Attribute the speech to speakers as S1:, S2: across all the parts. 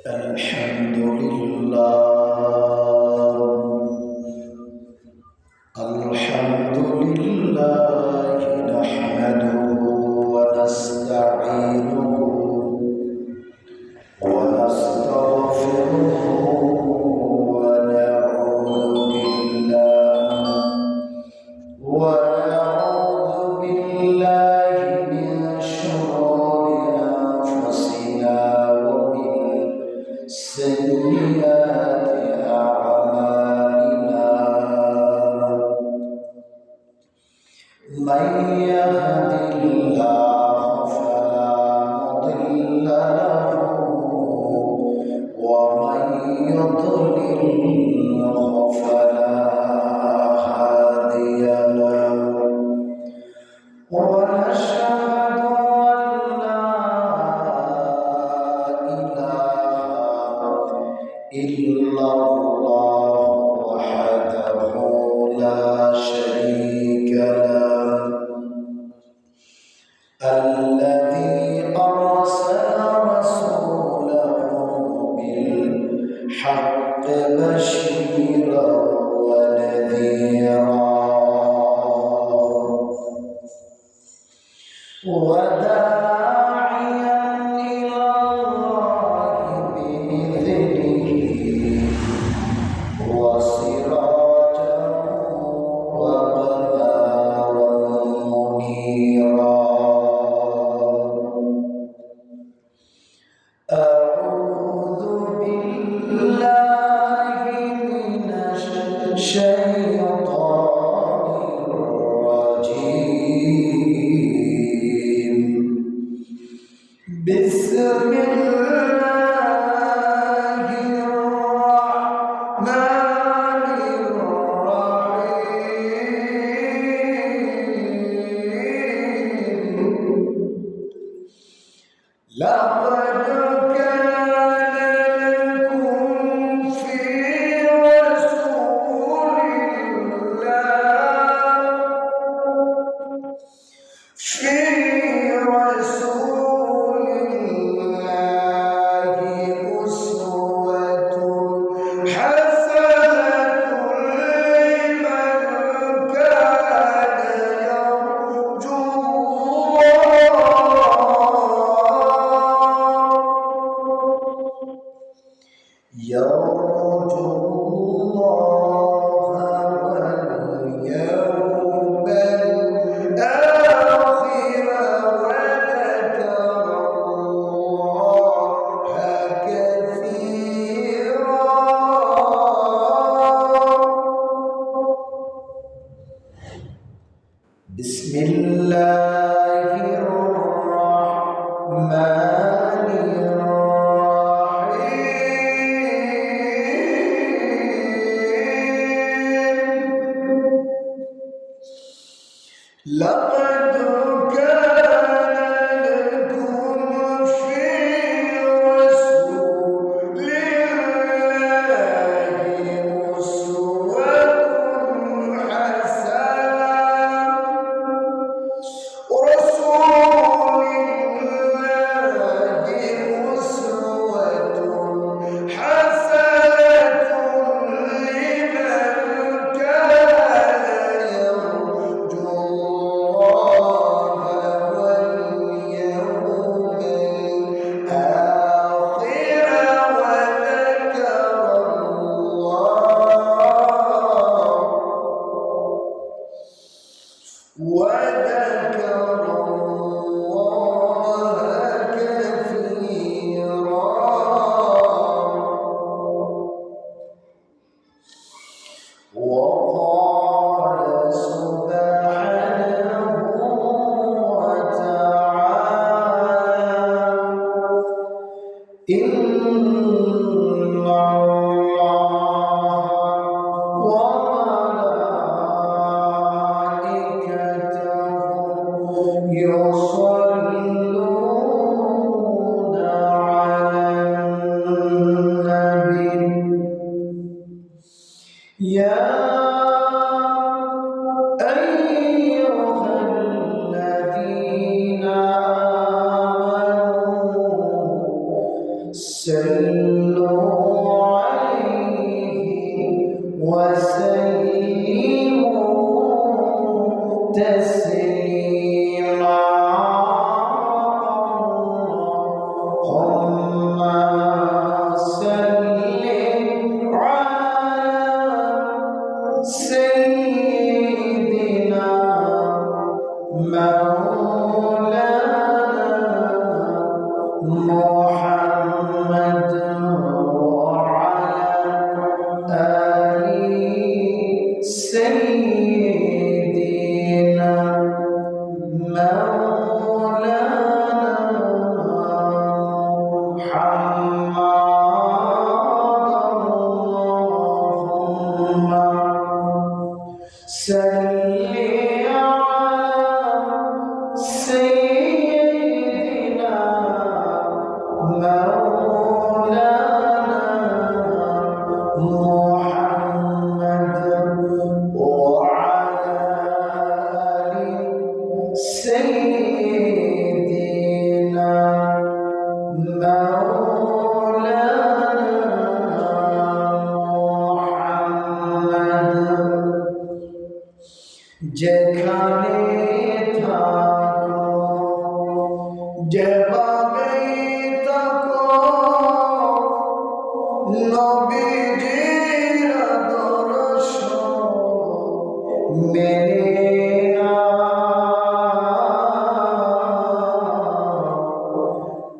S1: الحمد لله الحمد لله نحمده ونستعينه ونستغفره ونعوذ بالله من شرور أنفسنا ومن سيئات أعمالنا من يهد الله فلا مضل له ومن يضلل فلا هادي له ونشهد أن لا إله إلا الله وحده لا شريك له الذي أرسل رسوله بالحق بشيرا ونذيرا وداعيا إلى الله بإذنه وسراجا وقمرا منيرا أعوذ بالله من الشيطان الرجيم بسم الله الرحمن الرحيم لقد كان لكم في رسول الله أسوة حسنة لمن كان يرجو الله واليوم الآخر وذكر الله كثيرا بسم الله الرحمن لقد كان لكم في رسول الله أسوة حسنة لمن كان يرجو الله واليوم الآخر وذكر الله كثيرا وقال سبحانه وتعالى إن يصلون على النبي يا أيها الذين آمنوا صلوا عليه وسلموا تسليما اللهم صل على سيدنا محمد وعلى آل سيدنا যেখানে থাকো যেভাবে থাকো নবীজির আদর্শ মেনে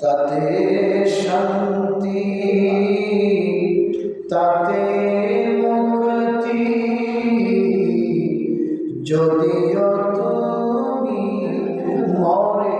S1: তাতে শান্তি তাতে মুক্তি যদিও তুমি মরে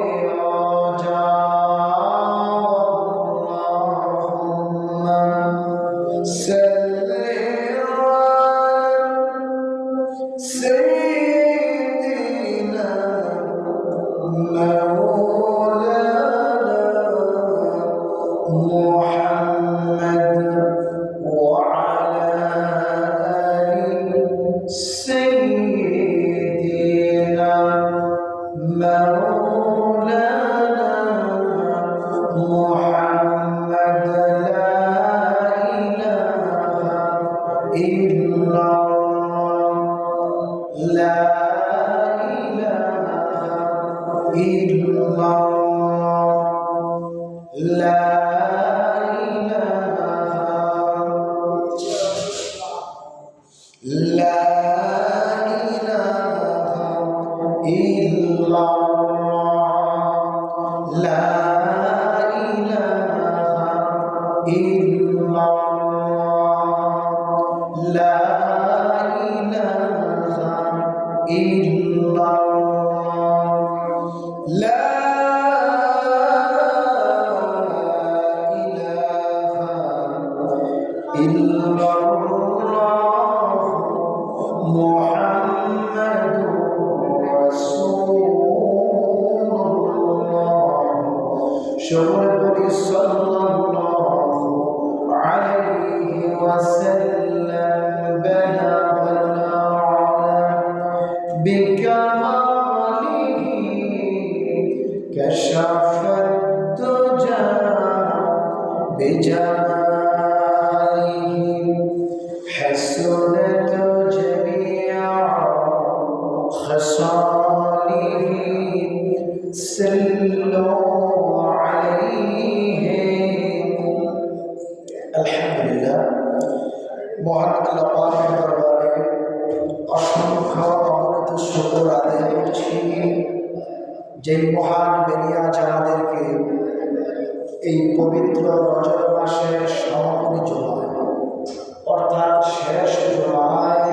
S1: যে মহান বেনিয়াজ আমাদেরকে এই পবিত্র রজব মাসের সমাপনী জুমায় অর্থাৎ শেষ জুমায়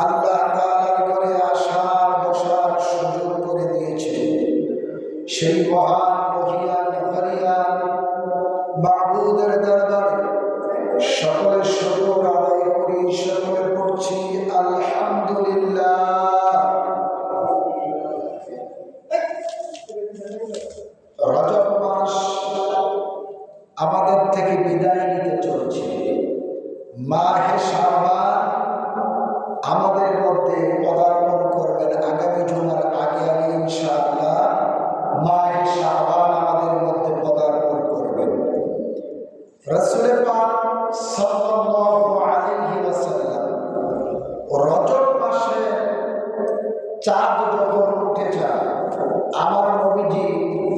S1: আল্লাহ তাআলার ঘরে আসার বসার সুযোগ করে দিয়েছে। সেই মহান মহিয়ান হরিয়ান মাবুদের দরবারে সকলের শুকর আদায় করি, সকলে পড়ছি আলহামদুলিল্লাহ। রজব মাস আমাদের থেকে বিদায় নিতে চলছে। মাহে শাবান আমাদের মধ্যে পদার্পণ করবেন আগামী জুমার আগে আগে ইনশাআল্লাহ। মাহে শাবান আমাদের মধ্যে পদার্পণ করবেন। রাসূল পাক সাল্লাল্লাহু আলাইহি ওয়াসাল্লাম রজব মাসে চাঁদ যখন উঠে যায় আমার নবীজি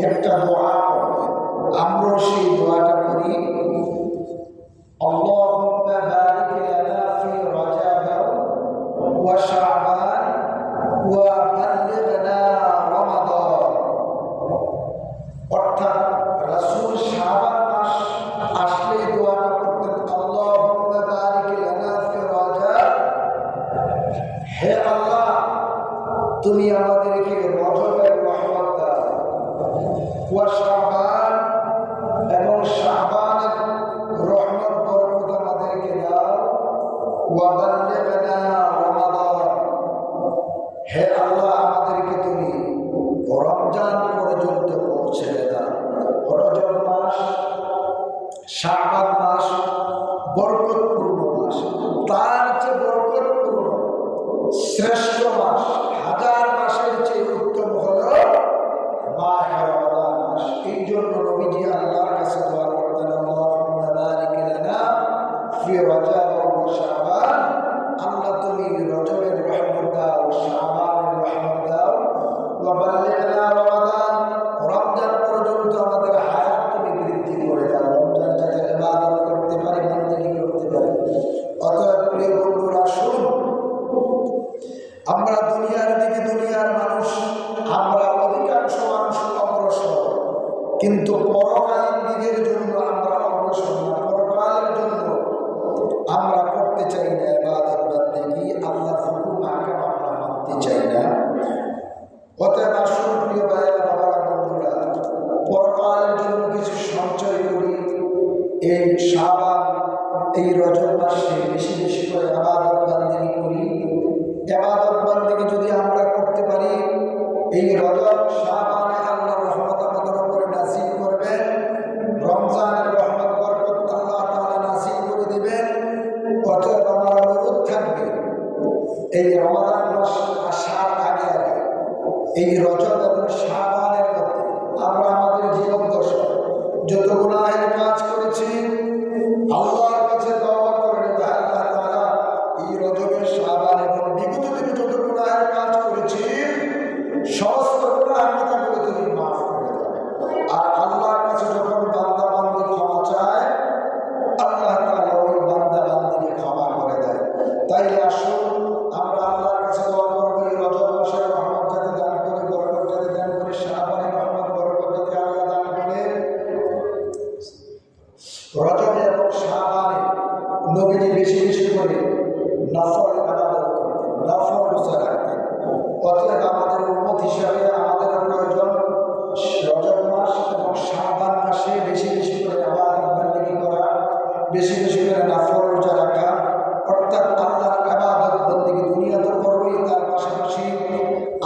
S1: একটা দোয়া করতেন। আমরা সেই দোয়াটা করি, আল্লাহুম্মা বারিক লানা ফি রজব ওয়া শাবান ওয়া বাল্লিগনা রমাদান। অর্থাৎ রাসূল শাবান মাস আসলে দোয়াটা করতেন, আল্লাহুম্মা বারিক লানা ফি রজব, হে আল্লাহ তুমি আমাদেরকে রজবের রহমত দাও, ওয়া শাবান এবং শাবানের রহমত বরকত আমাদেরকে দাও, ওয়া বাল্লিগনা রমাদান, হে আল্লাহ আমাদেরকে তুমি রমজান পর্যন্ত পৌঁছে দাও। রজব মাস, শাবান মাস বরকতপূর্ণ মাস, তার চেয়ে বরকতপূর্ণ শ্রেষ্ঠ মাস, হাজার মাসের চেয়ে উত্তম হলো মাহে রমাদান মাস। এই জন্য নবীজি আল্লাহর কাছে দোয়া করতেন, আল্লাহুম্মা বারিক লানা ফি রজব ওয়া শাবান, আল্লাহ তুমি রজবের রহমত দাও, শাবানের রহমত দাও, ওয়া বাল্লিগনা রমাদান, রমজান পর্যন্ত আমাদের হায়াত তুমি বৃদ্ধি করে দাও, রমজান যাতে ইবাদত করতে পারি, বন্দেগী করতে পারি। অতএব প্রিয় বন্ধুরা, আসুন আমরা দুনিয়ার দিকে, দুনিয়ার মানুষ, আমরা অধিকাংশ মানুষ অগ্রসর, কিন্তু পরকালীন দিকের জন্য আমরা অগ্রসর না। পরকালের জন্য আমরা করতে চাই না ইবাদত বন্দেগী, আল্লাহর হুকুম আহকাম আমরা মানতে চাই না। অতএব আসুন প্রিয় ভাইয়েরা, বাবারা, বন্ধুরা, পরকালের জন্য কিছু সঞ্চয় করি। এই শাবান, এই রজব মাসে বেশি বেশি করে ইবাদত বন্দেগী করি। ইবাদত বন্দেগী যদি আমরা করতে পারি, এই রজব শাবানে আল্লাহর রহমত আমাদের উপরে নাযিল করবেন, রমজানের রহমত বরকত আল্লাহ তাআলা নাযিল করে দিবেন। অতএব আমার অনুরোধ থাকবে, এই রমাদান মাস আসার আগে আগে, এই রজব এবং শাবানের মধ্যে আমরা আমাদের জীবন দশা যত গুনাহের কাজ করেছি আল্লাহর কাছে তওবা করে নেব, আল্লাহ তাআলা এই রজবের, শাবান এবং বিগত দিনে যত গুনাহের কাজ করেছি সমস্ত গুনাহ কথাগুলো তুমি মাফ করে দাও। আর আল্লাহর কাছে যখন বান্দা বান্দি ক্ষমা চায়, আল্লাহ তাআলা ওই বান্দা বান্দিকে ক্ষমা করে দেয়। তাই আসুন আমরা আল্লাহর কাছে দোয়া করব, এই রজব মাসের রহমত যাতে দান করে, বরকত যাতে দান করে, শাবানের রহমত বরকত যাতে আল্লাহ দান করে। রজব এবং শাবানে নবীজি বেশি বেশি করে নফল ইবাদত করতেন, নফল রোজা রাখতেন। অতএব আমাদের উম্মত হিসাবে আমাদের প্রয়োজন রজব মাস এবং শাবান মাসে বেশি বেশি করে ইবাদত বন্দেগী করা, বেশি বেশি করে নফল রোজা রাখা। অর্থাৎ আল্লাহর ইবাদত বন্দেগী দুনিয়া তো করবই, তার পাশাপাশি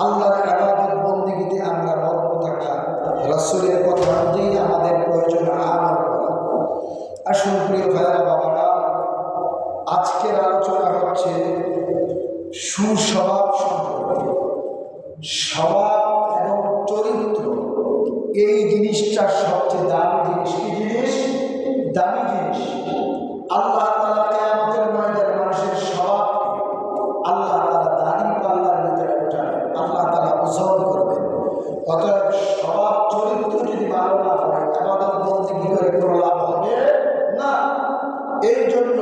S1: আল্লাহর ইবাদত বন্দেগীতে আমরা মগ্ন থাকা, রাসূলের কথা অনুযায়ী আমাদের প্রয়োজন আমল করা। আসুন প্রিয় ভাইয়েরা, বাবারা, আজকের আলোচনা হচ্ছে সুস্বভাব সম্পর্কে। স্বভাব এবং চরিত্র এই জিনিসটা সবচেয়ে দামি জিনিস। কি জিনিস? দামি জিনিস। আল্লাহ তাআলা কিয়ামতের ময়দানে মানুষের স্বভাবকে আল্লাহ তাআলা দাড়ি পাল্লার ভিতরে উঠাবেন, আল্লাহ তাআলা ওজন করবেন। অতএব স্বভাব চরিত্র যদি ভালো না হয়, ইবাদত বন্দেগী করে কোনো লাভ হবে না। এই জন্য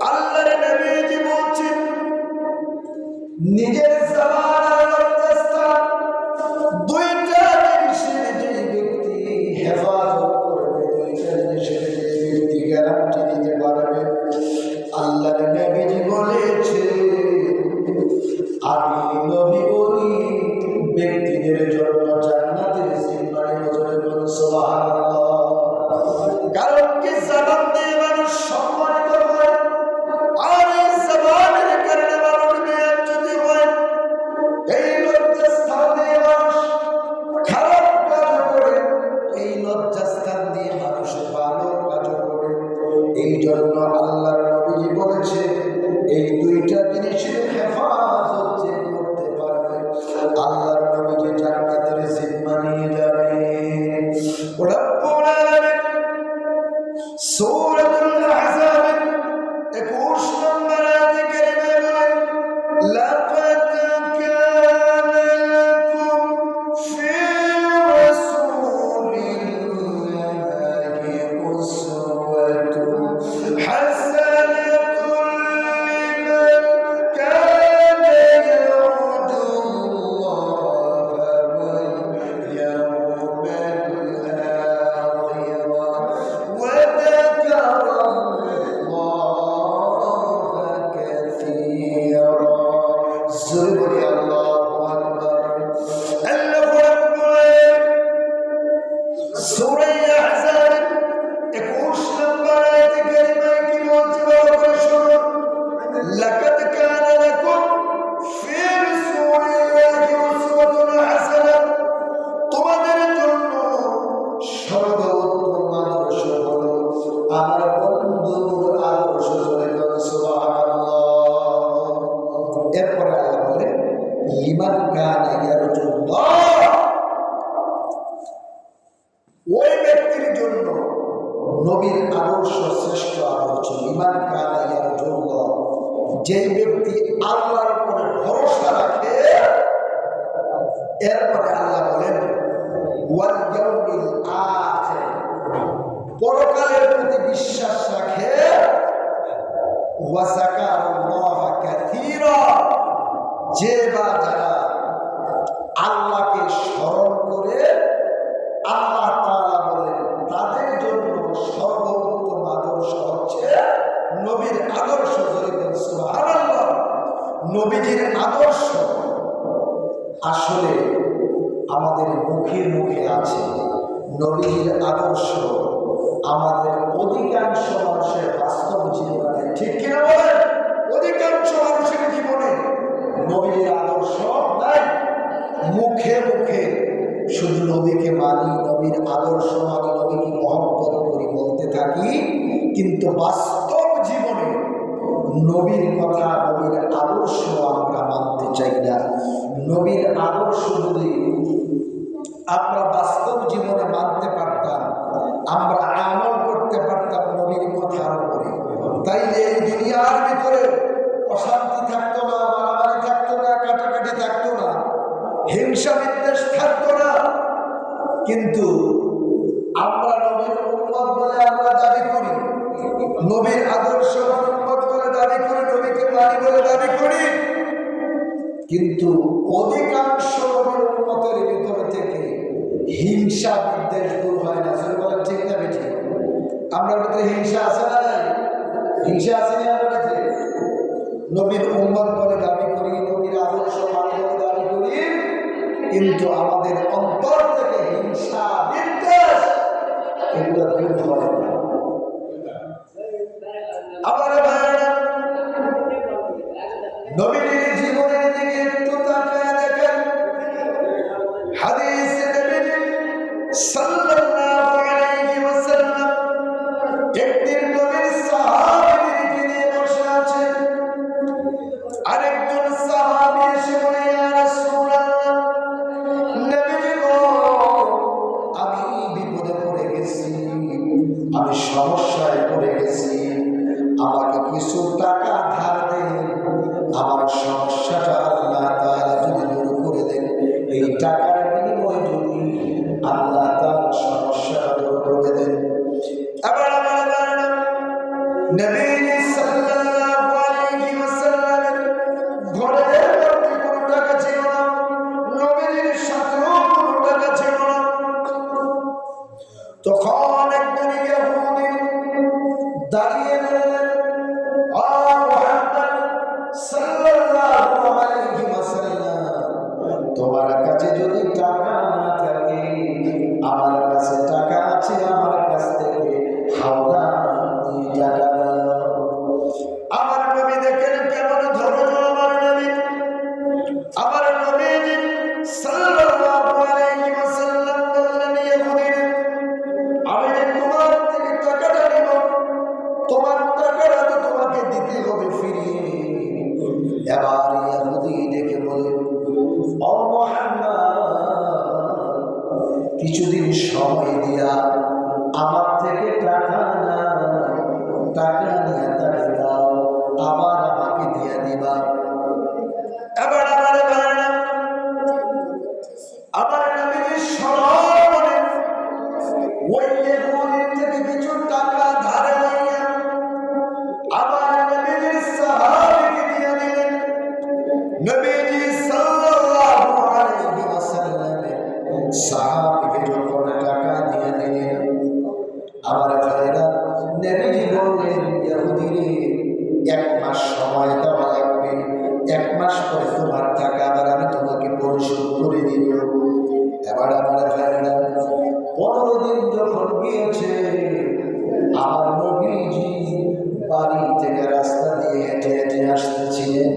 S1: আল্লাহর নবীজি বলছেন, নিজের জবান আর লজ্জাস্থান দুইটা জিনিসের যে ব্যক্তি হেফাজত করবে, দুইটা জিনিসের যে ব্যক্তি গ্যারান্টি দিতে পারবে, আল্লাহর নবীজি বলেছে, আমি নবী বলি ব্যক্তিদের জন্য জান্নাতের জিম্মানি বজরে বলুন সুবহানাল্লাহ। কারণ কি জবান দিয়ে মানুষ সম্মানিত হয়, আর এই জবানের কারণে মানুষ বেইজ্জতি হয়। এই লজ্জাস্থান দিয়ে মানুষ খারাপ কাজ করে, এই লজ্জাস্থান দিয়ে মানুষ ভালো কাজ করে। এই জন্য আল্লাহর নবীজি বলেছে, এই দুইটা জিনিসের হেফাজত যে করতে পারবে, আল্লাহর নবীজি জান্নাতের জিম্মা নিয়ে যাবে। রব্বুল আলামিন সূরাতুল আহজাব 21 নম্বর আয়াতে কারিমায় বলেন, লাকাদ কানা লাকুম ফি রাসূলিল্লাহি উসওয়াতুন হাসানাতুন লিমান কানা ইয়ারজুল্লাহা ওয়াল ইয়াওমাল আখির ওয়া যাকারাল্লাহা কাসীরা। জোরে বলি আল্লাহু আকবার। আল্লাহু আকবার। সূরা আহজাব 21 নম্বর আয়াতে কারিমায় কি বলছে ভালো করে শুনুন, লাকাদ কানা লাকুম ফি রাসূলিল্লাহি উসওয়াতুন হাসানাহ, তোমাদের জন্য সর্বোত্তম আদর্শ হলো আমার বন্ধুর আদর্শ। জোরে বলুন সুবহানাল্লাহ। এরপরে আল্লাহ বলেন, লিমান কানা ইয়ারজুল্লাহ, ওই ব্যক্তির জন্য নবীর আদর্শ শ্রেষ্ঠ আদর্শ। লিমান কানা ইয়ারজুল্লাহ, যে ব্যক্তি আল্লাহর উপরে ভরসা রাখে। এরপরে আল্লাহ বলেন, ওয়াল ইয়াউমিল আখির, পরকালের প্রতি বিশ্বাস রাখে। ওয়া যাকারাল্লাহা কাসীরা, যে বা যারা আল্লাহকে স্মরণ করে, আল্লাহ তাআলা বলেন তাদের জন্য সর্বোত্তম আদর্শ হচ্ছে নবীর আদর্শ। জোরে বলুন সুবহানাল্লাহ। নবীজির আদর্শ আসলে আমাদের মুখে মুখে আছে। নবীজির আদর্শ আমাদের অধিকাংশ মানুষের বাস্তব জীবনে, ঠিক কিনা বলেন? অধিকাংশ মানুষের জীবনে নবীজির আদর্শ নাই। মুখে মুখে শুধু নবীকে মানি, নবীর আদর্শ মানি, নবীকে মহব্বত করি বলতে থাকি, কিন্তু বাস্তব জীবনে নবীর কথা, নবীর আদর্শ আমরা মানতে চাই না। নবীর আদর্শ যদি আমরা বাস্তব জীবনে মানতে পারতাম, আমরা আমল করতে পারতাম নবীর কথার উপরে, তাইলে এই দুনিয়ার ভিতরে অশান্তি থাকতো না, মারামারি থাকতো না, কাটাকাটি থাকতো না, হিংসা বিদ্বেষ থাকতো না। কিন্তু আমরা নবীর উম্মত বলে আমরা দাবি করি, নবীর আদর্শ উম্মত বলে দাবি করি, নবীকে মানি বলে দাবি করি, কিন্তু অধিকাংশ নবীর উম্মতের ভিতরে থেকে হিংসা বিদ্বেষ দূর হয় না। সেটা বলেন ঠিক না বেঠিক? আমরা ভিতরে হিংসা আছে না? হিংসা আছে না? আমরা ভিতরে নবীর উম্মত বলে দাবি করি, নবীর আদর্শ মানি বলে দাবি করি, কিন্তু আমাদের অন্তর থেকে হিংসা বিদ্বেষ এগুলো দূর হয় না। আবার নবীর জীবনের দিকে একটু তাকায় দেখেন। হাদিসে নবী সাল্লাল্লাহু আলাইহি ওয়াসাল্লাম একদিন নবীর সাহাবীদেরকে নিয়ে বসে আছেন। আরেকজন সাহাবী এসে বলে, ইয়া রাসূলুল্লাহ, নবী গো, আমি বিপদে পড়ে গেছি, আমি সমস্যায় পড়ে গেছি, আমাকে কিছু টাকা ধার দেন, আমার সমস্যাটা আল্লাহ তাআলা যদি দূর করে দেন, এই টাকার বিনিময়ে যদি আল্লাহ তাআলা সমস্যাটা দূর করে দেন। আবার নবী সাল্লাল্লাহু আলাইহি ওয়াসাল্লামের ঘরে কোনো টাকা ছিল না, নবীর সাথেও কোনো টাকা ছিল না। তখন একজন ইহুদি দাঁড়িয়ে বললেন, ও মুহাম্মদ সাল্লাল্লাহু আলাইহি ওয়াসাল্লাম, তোমার কাছে যদি টাকা না থাকে, আমার কাছে টাকা আছে, আমার কাছ থেকে হাওলা দিয়ে টাকা দাও। আমার নবী দেখেন কেমন ধৈর্য, আমার নবী, আমার নবী সাল্লাল্লাহু আলাইহি ওয়াসাল্লাম বললেন, ইহুদি, আমি তোমার থেকে টাকাটা নিব, তোমার টাকাটা তো তোমাকে দিতে হবে ফিরিয়ে। এবার ইহুদি দেখে বলে, ও মুহাম্মদ, কিছুদিন সময় দিয়া আমার থেকে টাকা না আমার ভাইরা নবীজি বললেন ইহুদিরে 1 মাস সময় দেওয়া লাগবে, 1 মাস পরে তোমার টাকা আবার আমি তোমাকে পরিশোধ করে দিব। এবার আমার ভাইরা 15 দিন যখন গিয়েছে, আমার নবীজি বাড়ি থেকে রাস্তা দিয়ে হেঁটে হেঁটে আসতেছিলেন।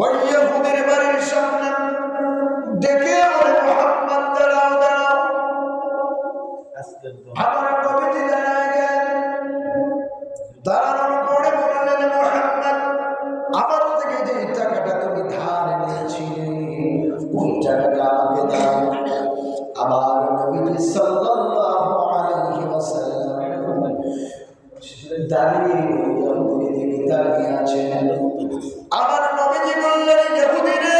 S1: ওই ইহুদির বাড়ির সামনে ডেকে বলে, মুহাম্মদ দাঁড়াও দাঁড়াও। আমার নবীজি দাঁড়ায় গেলেন। দাঁড়ানোর পরে বললেন, মুহাম্মদ আমার থেকে যে টাকাটা তুমি ধার নিয়েছিলে ওই টাকাটা আমাকে দাও। আমার নবীজি সাল্লাল্লাহু আলাইহি ওয়াসাল্লাম দাঁড়িয়ে ইহুদির দিকে তাকিয়ে আছেন। আমার নবীজি বললেন, ইহুদি রে,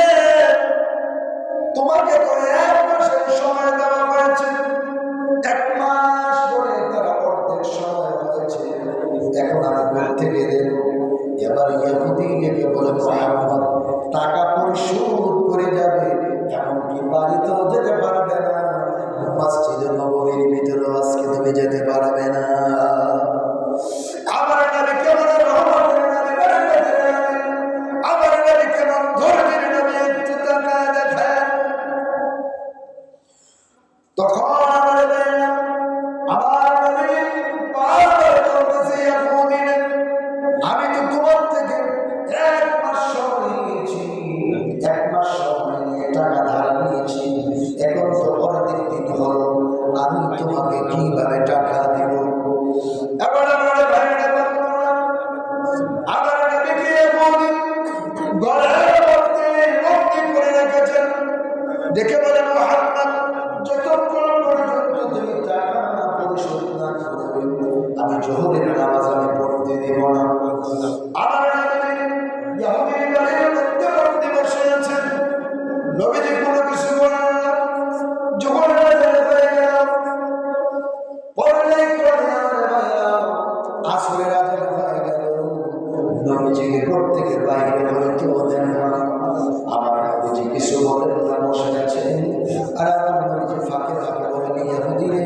S1: তোমাকে তো 1 মাসের সময় দেওয়া হয়েছে, 1 মাস ধরে তারা অর্ধেক সময় হয়েছে, এখন আমি ঘর থেকে দেব। এবার ইহুদি ডেকে বলে, মুহাম্মদ টাকা পরিশোধ করে যাবে, এমনকি বাড়িতেও যেতে পারবে না, মসজিদে নববীর ভিতরে আজকে তুমি যেতে পারবে না। আমার নবী কেমন রহমতের নবী, বরকতের নবী, আমার নবী কেমন ধৈর্যের নবী, একটু তাকায় দেখেন। তখন আমার নবী বারবার বলতেছে, ইহুদিরা, আমি তো তোমার থেকে 1 মাস সময় নিয়েছি, 1 মাস সময় নিয়ে টাকা ধার নিয়েছি, এখন তো অর্ধেক দিন হলো, আমি তোমাকে কিভাবে টাকা দেব? এবার আমার ভাইরা বললেন, আমার নবীকে ইহুদি গলার মধ্যে বন্দী করে রেখেছেন। দেখে বলে, মুহাম্মদ যতক্ষণ পর্যন্ত তুমি টাকা না পরিশোধ না করবে, আমি জোহরের নামাজ আমি পড়তে দেব না। আমার নবী ইহুদির বাড়ির মধ্যে বন্দী বসে আছেন। নবীজি কোনো কিছু বলেন না। জোহরের আজান হয়ে গেল, পড়লেই আসরের আজান হয়ে গেল, নবীজিকে ঘর থেকে বাইরে হইতে দেন না। আমার নবীজি কিছু বলেন না, বসে আছেন। আর আমার নবীজি ফাঁকে ফাঁকে বলেন, ইহুদি রে,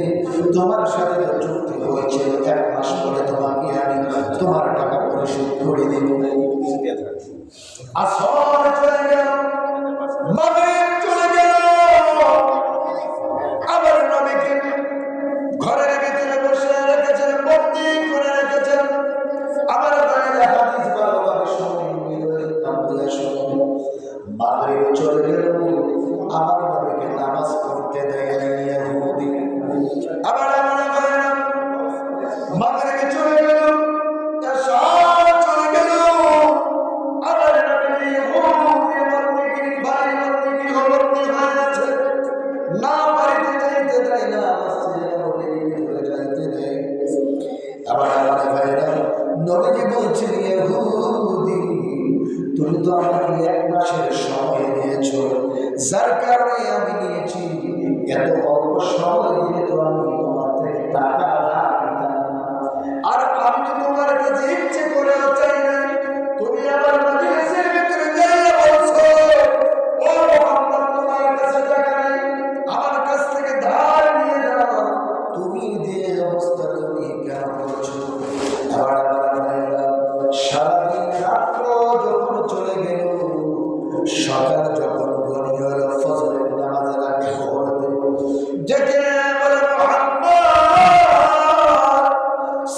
S1: তোমার সাথে তো চুক্তি হয়েছিল 1 মাস পরে তোমাকে আমি তোমার টাকা পরিশোধ করে দেব। আসর চলে গেল, মাগরিব চলে গেল, আমার নবীকে ঘরের ভিতরে বসে রেখেছেন, বন্দী করে রেখেছেন। আমার ভাইরা হাদিস ভালোভাবে শুনুন, শুনুন। মাগরিব চলে গেল, আমার নবীকে নামাজ পড়তে দেয় না ইহুদি। আবার আমার ভাইরা মাগরিব চলে গেল, এশা চলে গেল, আমার নবী ইহুদি বাড়ির মধ্যে বন্দী হয়ে আছে। না বাড়িতে যাইতে দেয় না, মসজিদে নববীর ভিতরে যাইতে দেয়। আবার আমার ভাইরা নবীজি বলছেন, ইহুদি তুমি তো আমাকে 1 মাসের সময় দিয়েছ, যার কারণে আমি নিয়েছি। এত অল্প সময় দিয়ে তো আমি তোমার থেকে টাকা ধার নিতাম না। আর আমি তো তোমার কাছে ইচ্ছে করে চাই না, তুমি আমার মজলিসের ভিতরে যাইয়া বলছো, ও মুহাম্মদ তোমার কাছে টাকা নেই, আমার কাছ থেকে ধার নিয়ে যাও। তুমি যে অবস্থা তুমি কেন করছো? আবার আমার ভাইরা সারাদিন রাত্র যখন চলে গেল, সকাল যখন গনি হল, ফজরের নামাজের আগে পড়বে, ডেকে বলে, মুহাম্মদ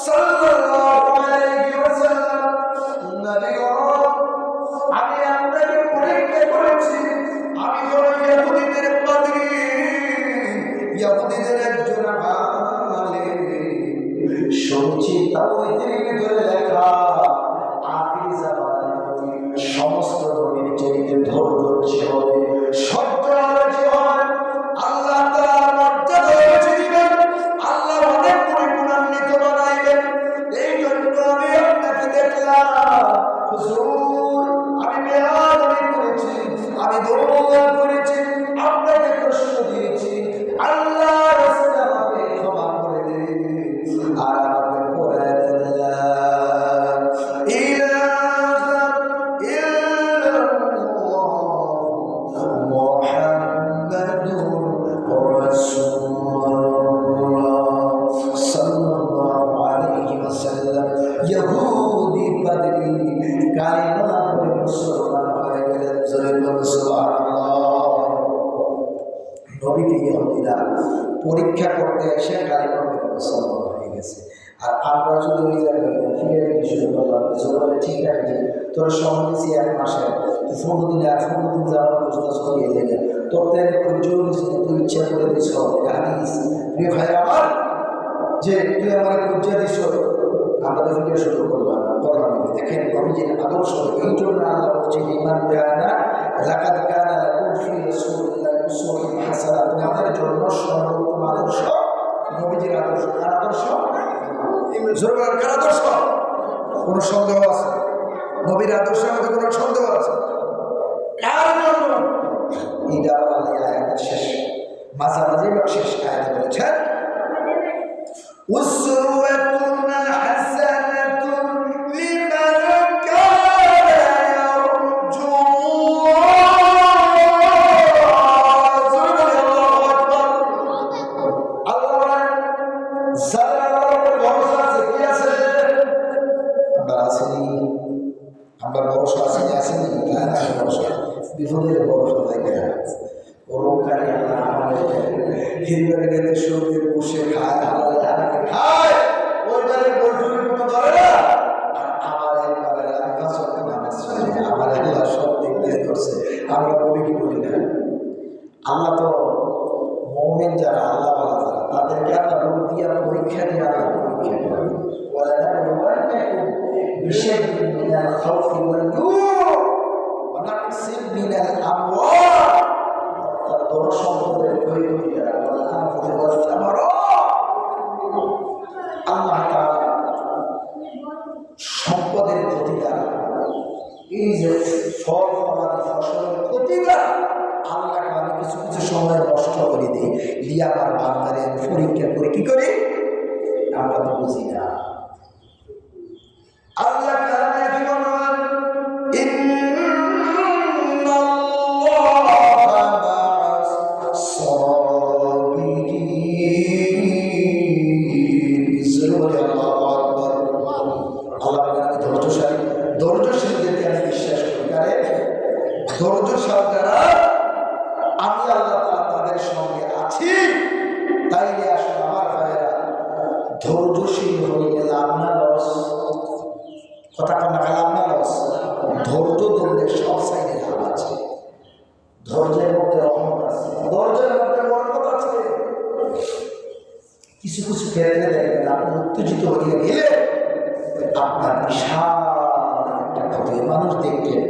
S1: সাল্লাল্লাহু আলাইহি ওয়াসাল্লাম, নবী গো, আমি আপনাকে পরীক্ষা করেছি, আমি হলো ইহুদিদের পাদ্রী, ইহুদিদের একজন আলেম। শুনছি তাওরাতের ভিতরে লেখা, আখির জামানায় সমস্ত নবীর চরিত্রে ধৈর্য হবে, সত্যবাদী হবে, আল্লাহ তাআলা মর্যাদা বেশি দিবেন, আল্লাহ অনেক পরিপূর্ণান্বিত বানাইবেন। এই জন্য আমি আপনাকে দেখলাম, হুজুর, আমি বেয়াদবি করেছি, আমি দোয়া করেছি, আপনাকে কষ্ট দিয়েছি, আল্লাহ রাসূল আমাকে ক্ষমা করে দিন, আর আমাকে পড়ে দেন, লা ইলাহা ইল্লাল্লাহ মুহাম্মাদুর রাসূলুল্লাহ সাল্লাল্লাহু আর আমরা যদি ওই জায়গায় ফিরে রেখে শুরু করলাম জোরে ঠিক রাখি তোর সময় দিয়েছি 1 মাসে, তুই 15 দিনে আর 15 দিন যাওয়ার প্রস্তাব করিয়ে লেগে তোর তো খুব জোর দিয়েছি, তুই ইচ্ছা করে দিস হাদিস প্রিয় ভাই আমার, যে তুই আমার খুঁজা দিস, আমরা তো ফিরে শুরু করলাম। দেখেন নবীজির আদর্শ, এই জন্য আল্লাহ বলছে ইমান কানা লাকাদ কানা লাকুম ফি রাসূলিল্লাহি উসওয়াতুন হাসানাহ, তোমাদের জন্য সর্বোত্তম আদর্শ নবীজির আদর্শ। কার আদর্শ? জোরকার কার আদর্শ? কোন সন্দেহ আছে? নবীর আদর্শের মধ্যে কোন সন্দেহ আছে? কার জন্য? এইটা আল্লাহ আয়াতের শেষ মাঝামাঝি বা শেষ আয়াতে বলেছেন উসওয়াতুন হাসানাতুন লিমান কানা ইয়ারজু আল্লাহ। আমরা ভরসা আসেনি আসেনি বিপদের ভরসা থাকে ওরকারি হিরবারে গেলে সঙ্গে বসে খায় খায় ওইবারে বৈঠকের কোনো ধরে না। আর আমার একবারে আমি কাজ করতে নামাজ আমার আল্লাহ সব দিক দিয়ে ধরছে। আমরা বলি কি বলি না, আল্লাহ তো মুমিন যারা আল্লাহ বলা যারা তাদেরকে আল্লাহ রূপ দিয়া পরীক্ষা দিয়ে আল্লাহ পরীক্ষা করে بشيء من الخوف والجوع ونقص من الأموال والأنفس والثمرات। আল্লাহ তাআলা সম্পদের ক্ষতি দ্বারা, এই যে ফল ফলাদি ফসলের ক্ষতি দ্বারা আল্লাহকে আমি কিছু কিছু সময় নষ্ট করে দিই, দিয়ে আমার বান্দারে পরীক্ষা করে কি করি আমরা তো বুঝি না। আল্লাহ কালামে কি বলেন ইন্নাল্লাহা মা'আস সাবিরিন। আল্লাহু আকবার। আল্লাহ বলেন ধৈর্যশালী, ধৈর্যশীলদেরকে আমি বিশ্বাস করি। কারে? ধৈর্যশালী যারা, আমি আল্লাহ তাআলা তাদের সঙ্গে আছি। তাইলে আসলে আমার ভাইয়েরা ধৈর্যশীল হইলে লাভ না লস? কথা কন না, লাভ না লস? ধৈর্য ধরলে সব সাইডে লাভ আছে। ধৈর্যের মধ্যে রহমত আছে, ধৈর্যের মধ্যে বরকত আছে। কিছু কিছু ক্ষেত্রে দেখবেন আপনি উত্তেজিত হয়ে গেলে আপনার বিশাল একটা ক্ষতি। মানুষ দেখবেন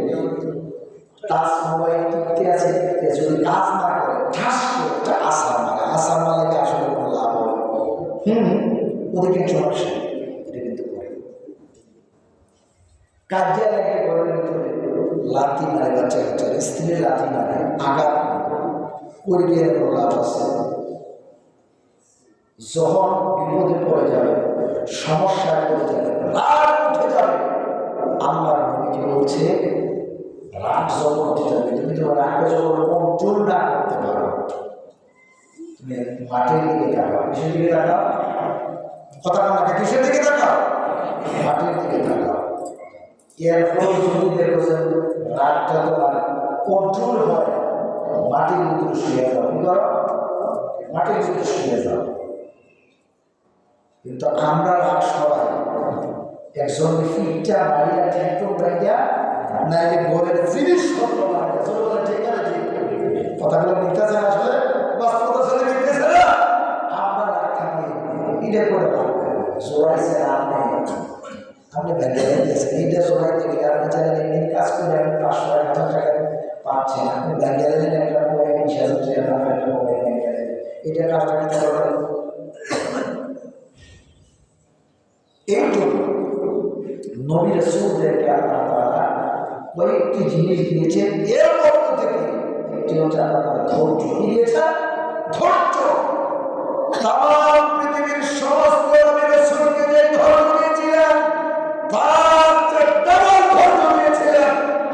S1: তার মোবাইল টিকতে আছে, যদি কাজ না করে ঠাস করে একটা আসার মারে, আসার মারলে আসলে কোনো লাভ হবে। ওদেরকে সমস্যা এটা কিন্তু করে কাজে লাগে ঘরের ভিতরে লাথি মারে, বাচ্চা কাচ্চা স্ত্রীর লাথি মারে, আঘাত করে গিয়ে কোনো লাভ আছে? যখন বিপদে পড়ে যাবে, সমস্যায় পড়ে যাবে, রাগ উঠে যাবে, আল্লাহ নবীজি বলছে রাগ যখন উঠে যাবে, তুমি তোমার রাগকে যখন কন্ট্রোল না করতে পারো, তুমি মাটির দিকে তাকাও। কিসের দিকে তাকাও? কথা বলা, কিসের দিকে তাকাও? মাটির দিকে তাকাও। এরপর যদি দেখো যে রাগটা তোমার কন্ট্রোল হয়, মাটির ভিতরে শুয়ে যাও। কি করো? মাটির ভিতরে শুয়ে যাও। কিন্তু আমরা রাগ সবাই একজন ফিটটা বাড়িয়া ঠেকটো বাইয়া নাইলে ঘরের জিনিসপত্র বাড়িয়া চলে বলে ঠিক আছে। কথাগুলো মিথ্যা যায়, আসলে বাস্তবতার সাথে মিথ্যেছে না। আমরা রাগ থাকি এটা করে লাগবে জোড়াইছে আপনি ব্যাংকে দিয়েছেন, এইটা জোড়াইতে গেলে আপনি চাইলে একদিন কাজ করে আপনি 500-1000 টাকা পাচ্ছেন। আপনি ব্যাংকে দিলেন একটা মোবাইল 20,000 টাকা একটা মোবাইল ব্যাংকে দিলেন, এটা কাজটা কি করবেন? এই জন্য নবী রাসূলদেরকে আল্লাহ তাআলা কয়েকটি জিনিস দিয়েছেন। এর মধ্য থেকে একটি হচ্ছে আল্লাহ তাআলা ধৈর্য দিয়েছেন। ধৈর্য তাম পৃথিবীর সমস্ত নবী রাসূলকে যে ধৈর্য দিয়েছিলেন তার চেয়ে ডাবল ধৈর্য দিয়েছিলেন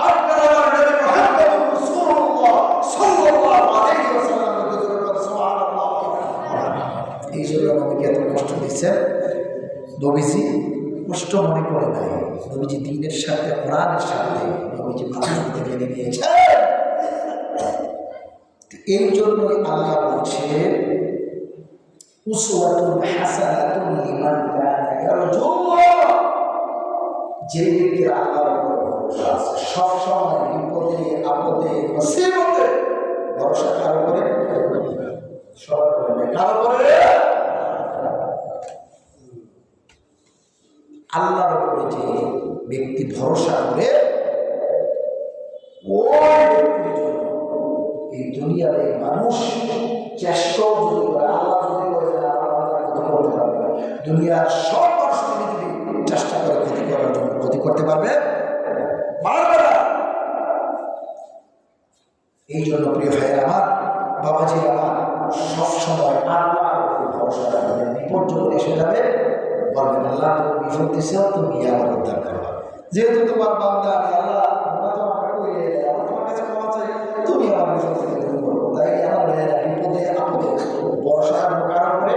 S1: আপনার আমার নবী মুহাম্মদ রাসূলুল্লাহ সাল্লাল্লাহু আলাইহি ওয়াসাল্লাম। সুবহানাল্লাহ। এই জন্য নবীকে এত কষ্ট দিয়েছেন। নবীজি কষ্ট মনে করে নাই, নবীজি দ্বীনের সাথে কোরআনের সাথে নবীজি মানুষ থেকে নিয়েছে। এই জন্যই আল্লাহ বলছে উসওয়াতুন হাসানাতুন লিমান কানা যে ব্যক্তির আল্লাহর উপরে ভরসা আছে, সবসময় বিপদে আপদে মুসিবতে ভরসা কার উপরে? সবার উপরে। কার উপরে? আল্লাহর উপরে যে ব্যক্তি ভরসা করে ওই ব্যক্তির জন্য এই দুনিয়ার এই মানুষ চেষ্টাও যদি করে, আল্লাহ যদি করে ক্ষতি করতে পারবে না। দুনিয়ার সব মানুষ যদি চেষ্টা করে ক্ষতি করার জন্য ক্ষতি করতে পারবে পারবে না। এই জন্য প্রিয় ভাইয়ের আমার, বাবাজি আমার, সবসময় আল্লাহর উপরে ভরসা রাখবেন। বিপদ যখন এসে যাবে বলবেন, আল্লাহ তুমি বিপদ দিছে, তুমি আমার উদ্ধার করবা। যেহেতু তোমার বান্দা আমি, আল্লাহ তোমার কাছে ক্ষমা চাই, তুমি আমার বিপদ থেকে দূর করবো। তাই আমার ভাইয়েরা বিপদে আপদে ভরসা রাখবো কার উপরে?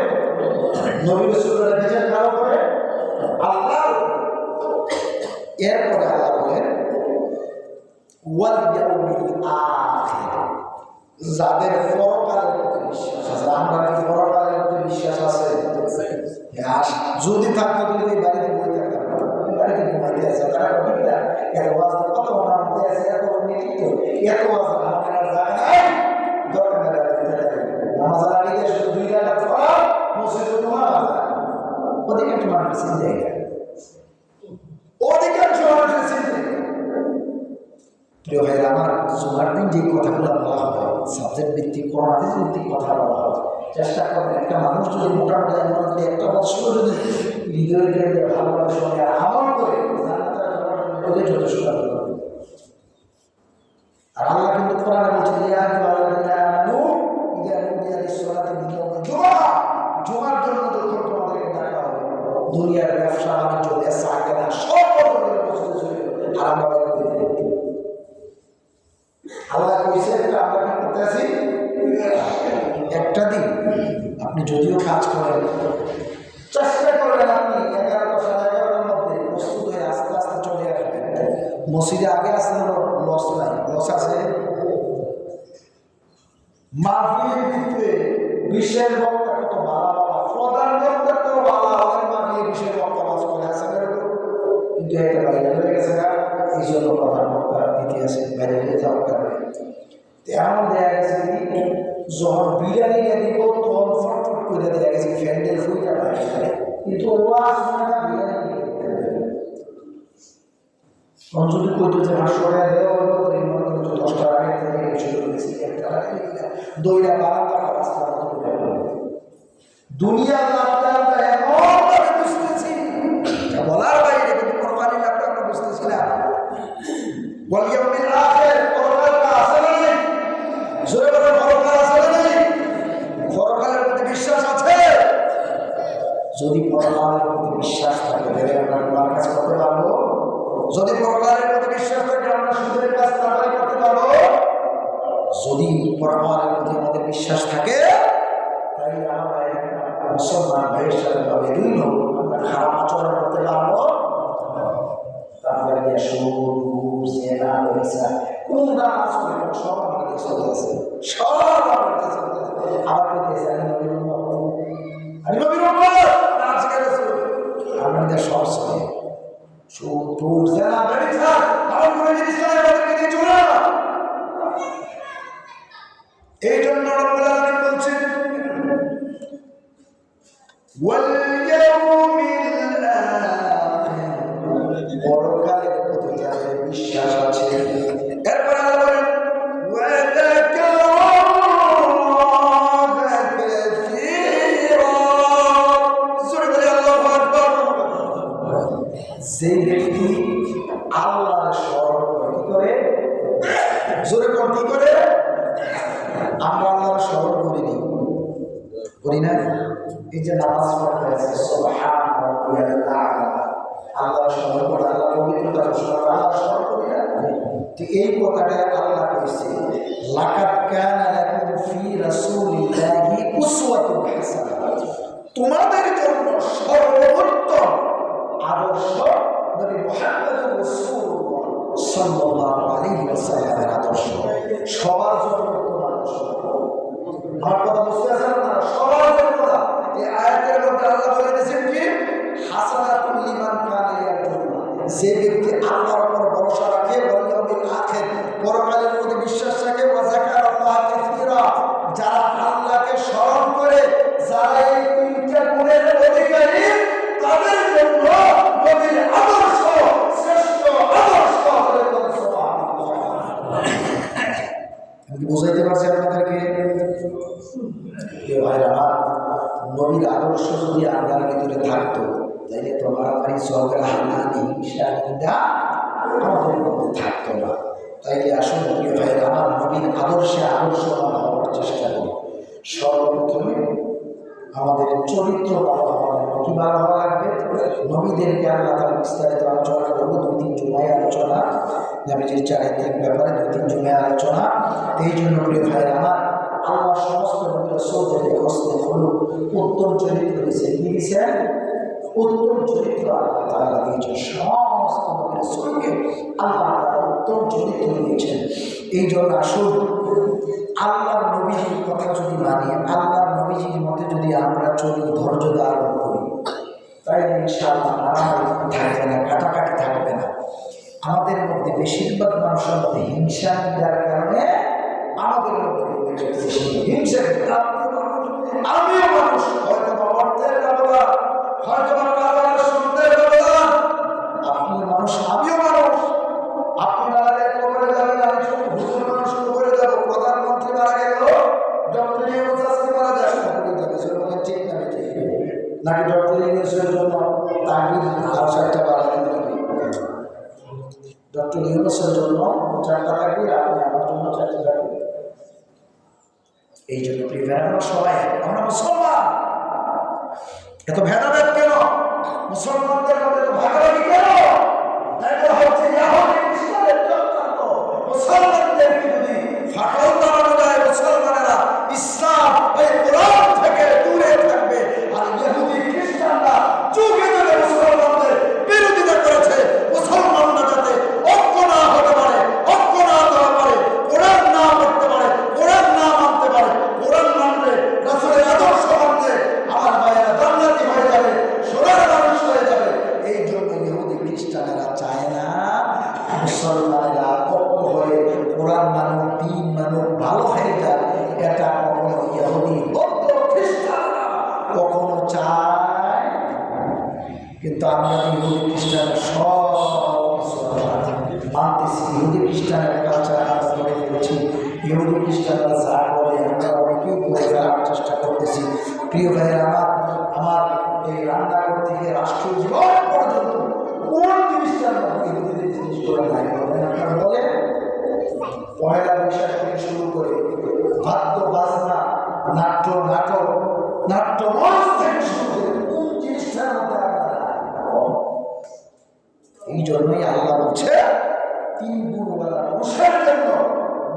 S1: নবী রাসূলুল্লাহ ভেজেন কার উপরে? আল্লাহ। এরপরে আল্লাহ বলেন ওয়াল ইয়াউমিল আখির, যাদের পরকালের প্রতি বিশ্বাস আছে। আমরা কি পরকালের প্রতি বিশ্বাস আছে? যদি থাকতো যদি বাড়িতে বই থাকতাম, বাড়িতে ঘুমাইতে আছে, তারা এত ওয়াজ কত মানতে আছে, এত নেতৃত্ব, এত ওয়াজ আমাদের জায়গা নাই। দরকার নামাজ আগে শুধু 2 রাকাত পড়া মসজিদে নামাজ, অধিকাংশ মানুষ চিন্তা করে, অধিকাংশ মানুষ চিন্তা করে। প্রিয় ভাইয়ের আমার, জুমার দিন যে কথাগুলো বলা হয় সাবজেক্ট ভিত্তিক, কোরআন ভিত্তিক কথা বলা হয়, চেষ্টা করবেন একটা মানুষ যদি মোটামুটি একটা বছর যদি হৃদয়ের কেন্দ্রে ভালোবাসার সঙ্গে আমল করে যথেষ্ট। আর আল্লাহ কিন্তু কোরআনে বলছেন জুমার জন্য যখন তোমাদেরকে ডাকা হবে, দুনিয়ার ব্যবসা বাণিজ্য বেচা কেনা সব আরামভাবে আল্লাহ কইছে, আমরা কি করতে আছি? একটা দিন আপনি যদিও কাজ করেন, চেষ্টা করবেন আপনি 11টার মধ্যে প্রস্তুত হয়ে আস্তে আস্তে চলে আসবেন মসজিদে। আগে আসতে লস নাই, লস আছে। মাহফিলের ভিতরে বিশ্বের বক্তা কত ভালো ভালো, প্রধান বক্তা তো ভালো হলেন, মাহফিলের বিশ্বের বক্তা বাস করে আসেন, কিন্তু একটা বাইরে হয়ে গেছে না, এই জন্য প্রধান বক্তা দিতে আসে বাইরে হয়ে যাওয়ার কারণে। এমন দেখা গেছে কি যখন বিরিয়ানি দিব তখন ফটফট করে দেখা গেছে ফ্যান্ডেল ফুইটা পায়, কিন্তু ওয়াজ হয় না বিরিয়ানি। যদি কইতো যে 500 টাকা দেওয়া হলো, তো এই মনে করতো 10 টাকা আগে থেকে শুরু করেছি, 1 টাকা দইটা বারান্দা রাস্তা দুনিয়ার লাভটা আমরা এমনভাবে বুঝতেছি বলার বাইরে, কিন্তু কোরবানি লাভটা আমরা বুঝতেছি না। ওয়াল ইয়াউমিল আখির, পরকালটা আছে না নেই? জোরে বলেন, পরকাল আছে না নেই? পরকালের প্রতি বিশ্বাস আছে? যদি পরকালের প্রতি বিশ্বাস থাকে তাহলে আমরা কোরআন কাজ করতে পারবো। যদি পরকালের প্রতি বিশ্বাস থাকে আমরা সুদের কাজ তাড়াতাড়ি করতে পারবো। যদি পরকালের প্রতি আমাদের বিশ্বাস থাকে তাহলে আমরা মুসলমান ভাইয়ের সাথে পাবে দুই লোক, আমরা খারাপ আচরণ করতে পারবো। তারপরে কোন নামাজ করে সব আমাদের চলতে আছে, সব আমাদের চলতে আছে। আবার বলতেছে আমাদের সব চলে এই জন্য বলছেন পরকালের প্রতি যাদের বিশ্বাস আছে। এরপর যে ব্যক্তি আল্লাহর স্মরণ করে, জোরে কি করে? আমরা আল্লাহর স্মরণ করিনি, করি না? এই যে নামাজ পড়তে আছে আল্লাহর স্মরণ করে, আল্লাহ পবিত্রতার আল্লাহর স্মরণ করি না? তো এই কথাটা আল্লাহ কইছে, লাকাদ কানা লাকুম ফি রাসূলিল্লাহি উসওয়াতুন হাসানাহ, তোমাদের জন্য সর্বোত্তম আদর্শ নবী মুহাম্মদুর রাসূলুল্লাহ সাল্লাল্লাহু আলাইহি ওয়াসাল্লামের আদর্শ। সবার জন্য উত্তম আদর্শ। আমার কথা বুঝতে পারছেন না? সবার জন্য না। এই আয়াতের মধ্যে আল্লাহ বলে দিয়েছেন কি হাসানাতুল লিমান কানা ইয়ারজুল্লাহ, যে ব্যক্তি আল্লাহর উপর ভরসা রাখে, ওয়াল ইয়াউমিল আখির, পরকালের প্রতি বিশ্বাস রাখে, ওয়া যাকারাল্লাহ কাসীরা, যারা আল্লাহকে স্মরণ করে, যারা এই তিনটা গুণের অধিকারী, তাদের জন্য নবীর আদর্শ শ্রেষ্ঠ আদর্শ। আমি বুঝাইতে পারছি আপনাদেরকে? ভাইরা, নবীর আদর্শ যদি আপনার ভিতরে থাকতো, তাইলে তো মারামারি ঝগড়া হানাহানি হিংসা নিন্দা আমাদের মধ্যে থাকতো না। তাইলে আসলে প্রিয় ভাইরা আমার, নবীর আদর্শে আদর্শবান হওয়ার চেষ্টা করি। সর্বপ্রথমে আমাদের চরিত্র ভালো হওয়া লাগবে। কি ভালো হওয়া লাগবে? নবীদেরকে আল্লাহ তাআলা বিস্তারিত আলোচনা করবো 2-3 জুমায় আলোচনা, নবীজির চারিত্রিক ব্যাপারে 2-3 জুমায় আলোচনা। এই জন্য প্রিয় ভাইরা আমার, আল্লাহ সমস্ত নবী রাসূলদেরকে হসনে খুলুক, উত্তম চরিত্র দিয়েছেন। কি দিয়েছেন? উত্তম চরিত্র আল্লাহ তাআলা দিয়েছেন। সমস্ত নবী রাসূলকে আল্লাহ তাআলা উত্তম চরিত্র দিয়েছেন। এই জন্য আসুন আল্লাহর নবীজির কথা যদি মানি, আল্লাহর নবীজির মতে যদি আমরা চলি, ধৈর্য ধারণ করি, তাই ইনশাআল্লাহ মারামারি থাকবে না, কাটাকাটি থাকবে না। আমাদের মধ্যে বেশিরভাগ মানুষের মধ্যে হিংসা নিন্দার কারণে আমাদের মধ্যে হিংসা। আমিও মানুষ, হয়তো বা অর্থের ব্যবধান, হয়তো বা কারণের সন্ধ্যের ব্যবধান। আপনিও মানুষ, আমিও মানুষ। আপনি মারা গেলে কবরে যাবেন, আমি হুজুর মানুষ কবরে যাবো। প্রধানমন্ত্রী মারা গেল, ডক্টর ইউনূস আজকে মারা যায়, কবরে যাবে। সেরকম ঠিক না ঠিক নাকি? ডক্টর ইউনূসের জন্য তাকবীর আর 4টা বাড়াই দিতে হবে। ডক্টর ইউনূসের জন্য 4টা তাকবীর, আপনি আমার জন্য 4টা তাকবীর। এই জন্য প্রিয় ভাইরা, আমরা সবাই, আমরা মুসলমান। এত ভেদাভেদ কেন? মুসলমানদের মধ্যে তো ভাগাভাগি কেন? এটা হচ্ছে ইহুদি খ্রিস্টানদের চক্রান্ত। মুসলমানদেরকে যদি ফাটল ধরানো যায়, মুসলমানেরা ইসলাম এই কোরআন থেকে দূরে থাকবে। আর ইহুদি খ্রিস্টানরা যুগে যুগে মুসলমানদের বিরোধিতা করেছে। মুসলমানরা যাতে ঐক্য না হতে পারে, ঐক্য না হতে পারে, কোরআন না পড়তে পারে, কোরআন না মানতে পারে, কোরআন মানলে রাসূলের আদর্শ মানলে আমার ভাইয়েরা জান্নাতি হয়ে যাবে, সোনার মানুষ হয়ে যাবে। এই জন্য ইহুদি খ্রিস্টানেরা চায় না মুসলমানেরা ঐক্য হয়ে কোরআন মানুষ, দিন মানুষ, ভালো হয়ে যায়। এটা কখনো ইহুদি বৌদ্ধ খ্রিস্টানরা কখনো চায়। কিন্তু আমরা ইহুদি খ্রিস্টানের সব মানতেছি। ইহুদি খ্রিস্টানের কালচার আমরা ধরে ফেলেছি। ইহুদি খ্রিস্টানরা যা বলে আমরা অনেকেই করে ফেলার চেষ্টা করতেছি। প্রিয় ভাইয়ের আমার এই রান্নাঘর থেকে রাষ্ট্রীয় জীবন পর্যন্ত কোন জিনিসটার মধ্যে ইহুদিদের জিনিসগুলো নাই বলেন? আপনারা বলেন, পয়লা বৈশাখ থেকে শুরু করে বাদ্য বাজনা, নাট্য নাটক, নাট্য মঞ্চ থেকে শুরু করে কোন জিনিসটার মধ্যে আপনারা? এই জন্যই আল্লাহ বলছে 3 গুণওয়ালা মানুষের জন্য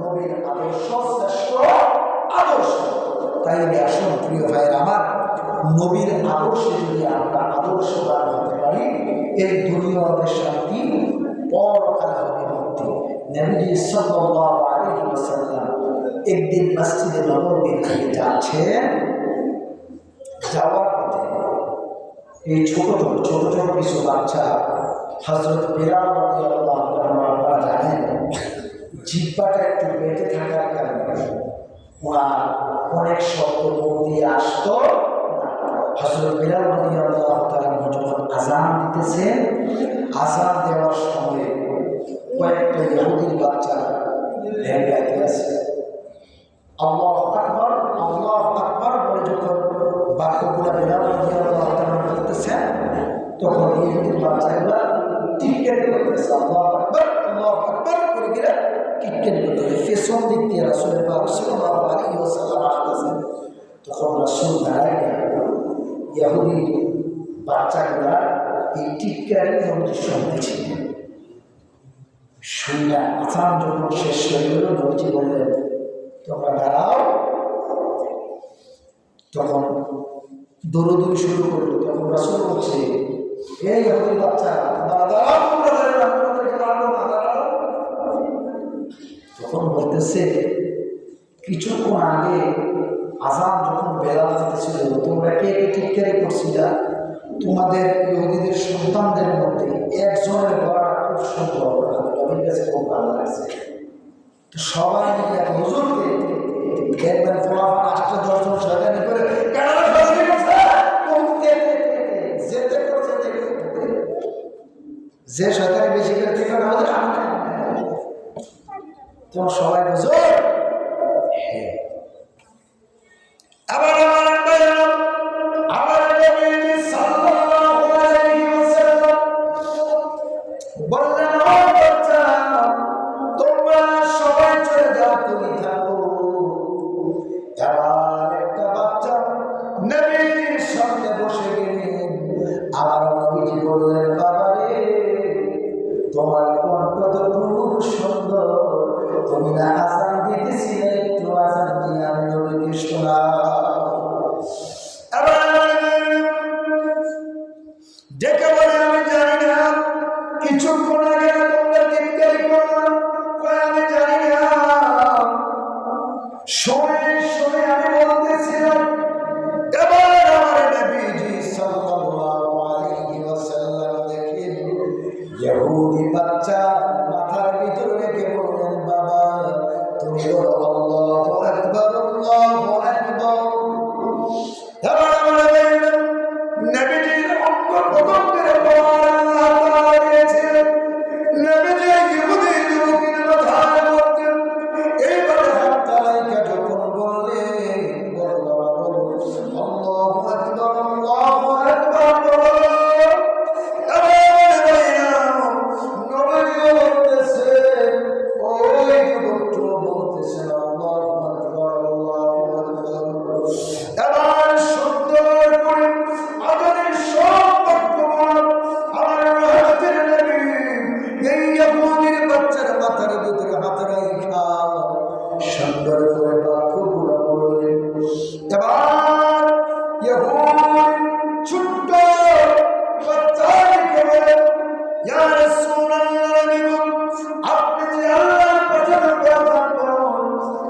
S1: নবীর আদর্শ শ্রেষ্ঠ আদর্শ। তাই আসুন প্রিয় ভাইয়ের আমার, নবীর আদর্শে যদি আমরা আদর্শবান হতে পারি, এই দুনিয়াতে শান্তি, পরকালে হবে মুক্তি। নবীজি সাল্লাল্লাহু আলাইহি ওয়াসাল্লাম একদিন মসজিদে নববীর দিকে যাচ্ছেন। যাওয়ার পথে এই ছোট ছোট কিছু বাচ্চা, হযরত বিলাল রাদিয়াল্লাহু আনহু, আপনারা জানেন জিহ্বাটা একটু বেঁটে থাকার কারণে ওনার অনেক শব্দ মুখ দিয়ে আসতো। হযরত বিলাল রাদিয়াল্লাহু তাআলা যখন আযান দিতেছে, আযান দেওয়ার সময় কয়েকটা ইহুদির বাচ্চা ভেঙে আছে। আল্লাহু আকবার, আল্লাহু আকবার বলে যখন বাক্যগুলো বিলাল রাদিয়াল্লাহু তাআলা বলতেছেন, তখন ইহুদির বাচ্চাগুলো টিকেট করতেছে। আল্লাহু আকবার করে গিয়ে টিকেট করতেছে। পেছন দিক দিয়ে রাসূলের পাক সাল্লাল্লাহু আলাইহি ওয়াসাল্লাম আসতেছেন। তখন রাসূল দাঁড়ায় ইহুদি বাচ্চাগুলা এই টিকেটের মধ্যে শুনতেছিলেন। শুনে আযান যখন শেষ হয়ে গেল, নবীজি বললেন, তোমরা দাঁড়াও। তখন দৌড়দৌড়ি শুরু করলো। তখন রাসূল বলছে, এই ইহুদি বাচ্চা, তোমরা দাঁড়াও, তোমরা দাঁড়াও, তোমাদেরকে মারবো না, দাঁড়াও। তখন বলতেছে, কিছুক্ষণ আগে আযান যখন বেলাল দিতেছিল, তোমরা কে কে টিটকারি করছিলা? তোমাদের ইহুদিদের সন্তানদের মধ্যে একজনের গলাটা খুব সুন্দর, নবীর কাছে খুব ভালো লাগছে। তো সবাই মিলে এক হুজুরকে একবার ফলাফল 8-10 জন শয়তানি করে যেতে করছে, যে শয়তানি বেশি করে ঠিক না আমাদের তোমার সবাই হুজুর। আবার আমার নবী সাল্লাল্লাহু আলাইহি ওয়াসাল্লাম বললেন, ও বাচ্চা, তোমরা সবাই চলে যাও, তুমি থাকো। আবার একটা বাচ্চা নবীর সামনে বসে গেলেন। আবার নবীজি বললেন, বাবা রে, তোমার কণ্ঠ তো খুব সুন্দর, তুমি না আজান দিতেছিলে, একটু আজান দিয়ে আমি নবীকে শোনাও। ডেকে বলে, আমি জানি না, কিছুক্ষণ আগে তোমরা চিৎকার করলাম, আমি জানি না। শুনে শুনে আমি বলতেছিলাম। এবার আমার নবীজি সাল্লাল্লাহু আলাইহি ওয়াসাল্লাম দেখেন ইহুদি বাচ্চা মাথার ভিতরে রেখে বললেন, বাবা তুমি বলো আল্লাহু আকবার, আল্লাহু আকবার। এবার আমার নবীজির অঙ্গ প্রত্যঙ্গের উপর আল্লাহ তাআলা দিয়েছিলেন। নবীজি ইহুদি যুবকের মাথায় বলতেন, এইভাবে হাত তালাইকা যখন বললেন, বলো বাবা বলো আল্লাহু আকবার, আল্লাহু আকবার বলো। সুন্দর করে বাক্যগুলো বললেন। এবার ছোট্ট বাচ্চাকে বলেন, ইয়া রাসূলুল্লাহ, আপনি যে আল্লাহর পাঠানো পয়গম্বর,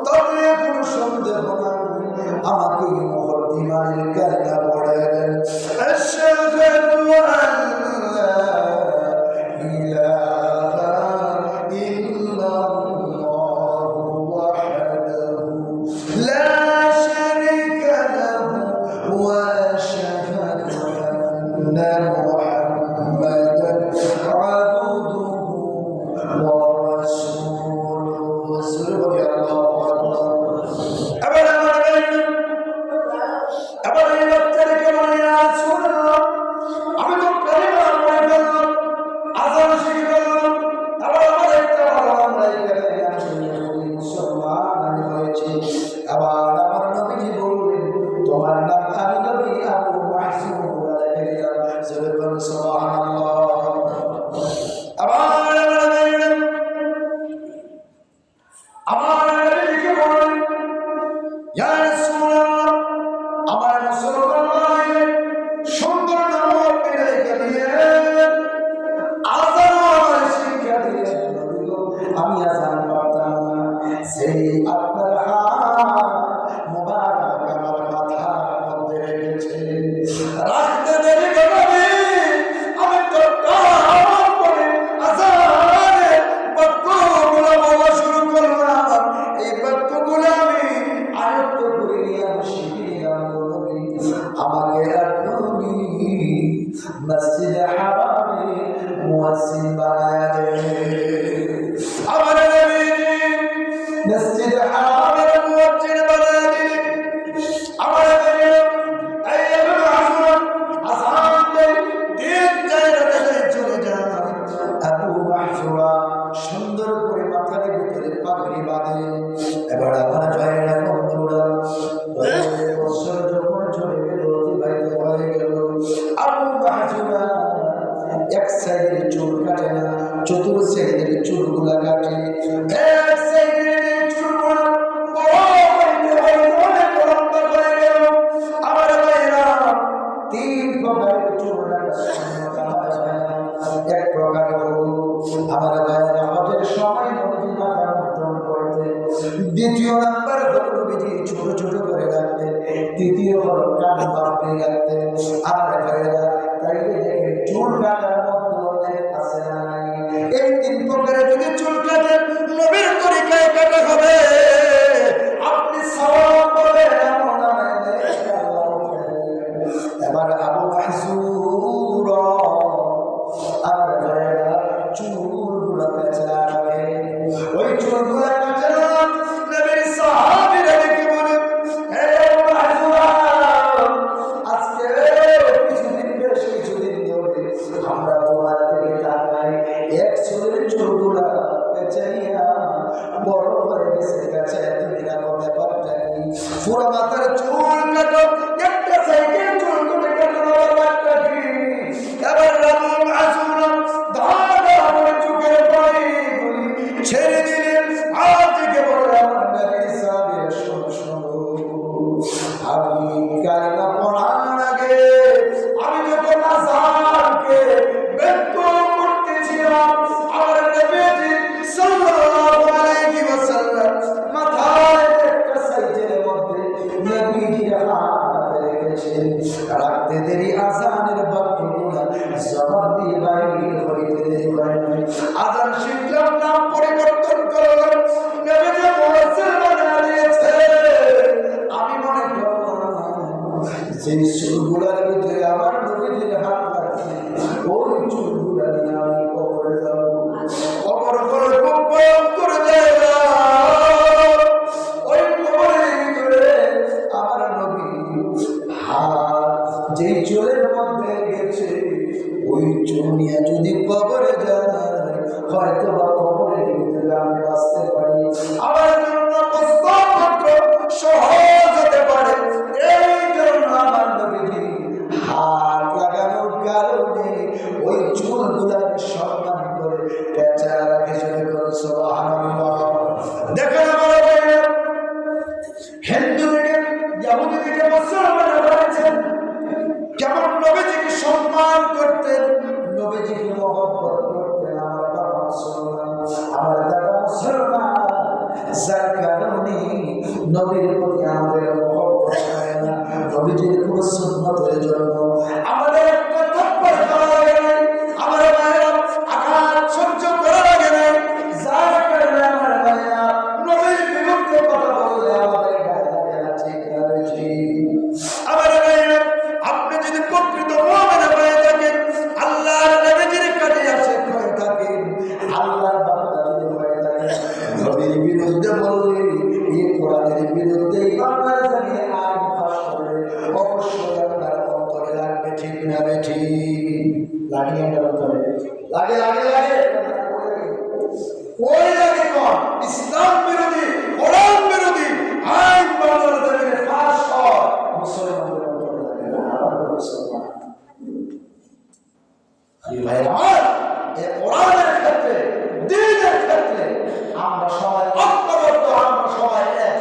S1: তাতে কোনো সন্দেহ নাই। আমাকে মুকদ্দিমার কালিমা পড়ায় দেন, আশহাদু আল্লা ইলাহা ইল্লাল্লাহু ওয়াহদাহু লা শারীকা লাহু ওয়া আশহাদু আন্না মুহাম্মাদান আবদুহু ওয়া রাসূলুহু। সুবহানাল্লাহু আকবার। আবার এই বাচ্চাকে বলে, ইয়া রাসূলুল্লাহ, আমি তো কালিমা পড়ে ফেললাম, আযান শিখে ফেললাম, আবার আমার একটা ভালো আমরা এখানে মুসলমান আমি হয়েছি। আবার আমার নবীজি বললেন, তোমার নাম আমি নবী আবু মাহজুর রেখে দিলাম। সুবহানাল্লাহ। আবার আমার নবীকে বললেন, ইয়া রাসূলুল্লাহ, আমার মুসলমান ভাই সুন্দর নাম আপনি রেখে দিলেন, আযান শিক্ষা দিলেন। আমি আযান পারতাম না, সেই আপনার হাত মুবারক আমার মাথার মধ্যে রেখেছেন, রাখতে দেরি করবে। আমি তো কাম করে আযানের বাক্যগুলো বলা শুরু করলাম। এই বাক্যগুলো আমি আয়ত্ত করে নিয়ে আমি শিখে নিলাম। আমাকে আপনি মসজিদে হারামে মুয়াজ্জিন বানায় দেন। আমার নবীজি মসজিদে হারামের মুয়াজ্জিন বানায় দিলেন। আমার নবী এই আযান দেন, দিন যায় রাতে চলে যায়। আবু মাহজুরা সুন্দর করে মাথার ভিতরে পাগড়ি বাঁধেন। এবার আমার ভাইয়েরা বন্ধুরা, বছর যখন চলে গেল, অতিবাহিত হয়ে গেল, আবু মাহজুরা এক সাইডের চুল কাটে না, চতুর সাইডের চুলগুলা কাটে। এক সাইডের চুলগুলা অনেক লম্বা হয়ে গেল। আমার ভাইয়েরা 3 প্রকারের চুল কাটা যায় না। এক প্রকার হলো আমার ভাইয়েরা হজের সময় নদী মাথা মুন্ডন করতে। দ্বিতীয় নাম্বার হলো নবীজি ছোট ছোট করে রাখতেন। তৃতীয় হলো কান বাঁধতে রাখতেন। আমার ভাইয়েরা চুল কাটার মতো অনেক আছে না নাই? এই 3 প্রকারে যদি চুল কাটেন নবীর তরিকায় কাটা হবে, আপনি সওয়াব পাবেন এমন নামে। এবার আবু মাহজুর আমরা চুলগুলো পেঁচা রাখে, ওই চুলগুলো পেঁচা নবীর সাহাবীরা দেখে বলে, হে মাহজুর, আজকে কিছুদিন বেশ কিছুদিন ধরে আমরা তোমার থেকে তাকাই, এক চুলের চুলগুলা পেঁচাইয়া বড় হয়ে গেছে, গেছে তুমি রাখো, ব্যাপারটা কি? পুরো মাথার চুল কাটো, একটা সাইকেল চুল করে কাটো, ব্যাপারটা কি? এবার রাবু মাসুম দাদা করে চোখের পানি ছেড়ে দিলেন, আর থেকে বলে আমার নবী সাহেব শোনো শোনো, আমি কালিমা পড়ার আগে আমি যখন আযানকে ব্যক্ত করতেছিলাম, আমার নবীজি সাল্লাল্লাহু আলাইহি ওয়াসাল্লাম মাথায় একটা সাইকেলের মধ্যে নবীজির হাত রেখেছেন, রাখতে দেরি আযানের বাক্যগুলো জবাব দিয়ে বাইরে হইতে দেরি হয় নাই। আযান শিখলাম, নাম পরিবর্তন করলাম, নবীজি মুসলমান আলিয়েছে। আমি মনে করলাম যে চুলগুলার ভিতরে আমার নবীজির হাত লাগছে, ওই চুলগুলা নিয়ে আমি কবরে যাব। কবর করে কবর করে যায় না, ওই কবরের ভিতরে আমার নবী হাত যেই চুলের মধ্যে গেছে, ওই চুল নিয়ে যদি কবরে যায়, হয়তো বা কবরের ভিতরে আমি বাঁচতে পারি, আমার জন্য কষ্ট মাত্র সহজ হতে পারে। এই জন্য আমার নবীজি হাত লাগানোর কারণে ওই চুলগুলার সম্মান করে পেঁচা রাখে। সুবহানাল্লাহ। দেখেন আমার ভাইরা, হিন্দু থেকে ইহুদি থেকে মুসলমানরা বলেছেন কেমন নবীজিকে সম্মান করতেন, নবীজিকে মহব্বত করতেন। আমার বাবা মুসলমান, আমার দাদা মুসলমান, যার কারণে নবীর প্রতি আমাদের মহব্বত হয় না, নবীজির কোন সুন্নতের জন্য আমাদের একটা তৎপর করা লাগে না, আমার ভাইরা আঘাত সহ্য করা লাগে না, যার কারণে আমার ভাইরা নবীর বিরুদ্ধে কথা বললে আমাদের গায়ে লাগে না। ঠিক না ঠিক? আমার ভাইরা, আপনি যদি প্রকৃত মুমিন হয়ে থাকেন, আল্লাহর নবীর কাছে আসে হয়ে থাকেন, আল্লাহর বান্দা যদি হয়ে থাকেন, নবীর বিরুদ্ধে বললে, এই কোরআনের বিরুদ্ধে বাংলার জমিনে আইন পাস করে, অবশ্যই আপনার অন্তরে লাগবে। ঠিক না ঠিক? লাগে আপনার অন্তরে? লাগে লাগে লাগে ওই লাগে কোন ইসলাম বিরোধী, কোরআন বিরোধী আইন বাংলার জমিনে পাস হয়, মুসলমানদের অন্তরে লাগে না। আমার মুসলমান ভাই আমার, এই কোরআনের ক্ষেত্রে, দ্বীনের ক্ষেত্রে আমরা সবাই ঐক্যবদ্ধ, আমরা সবাই এক।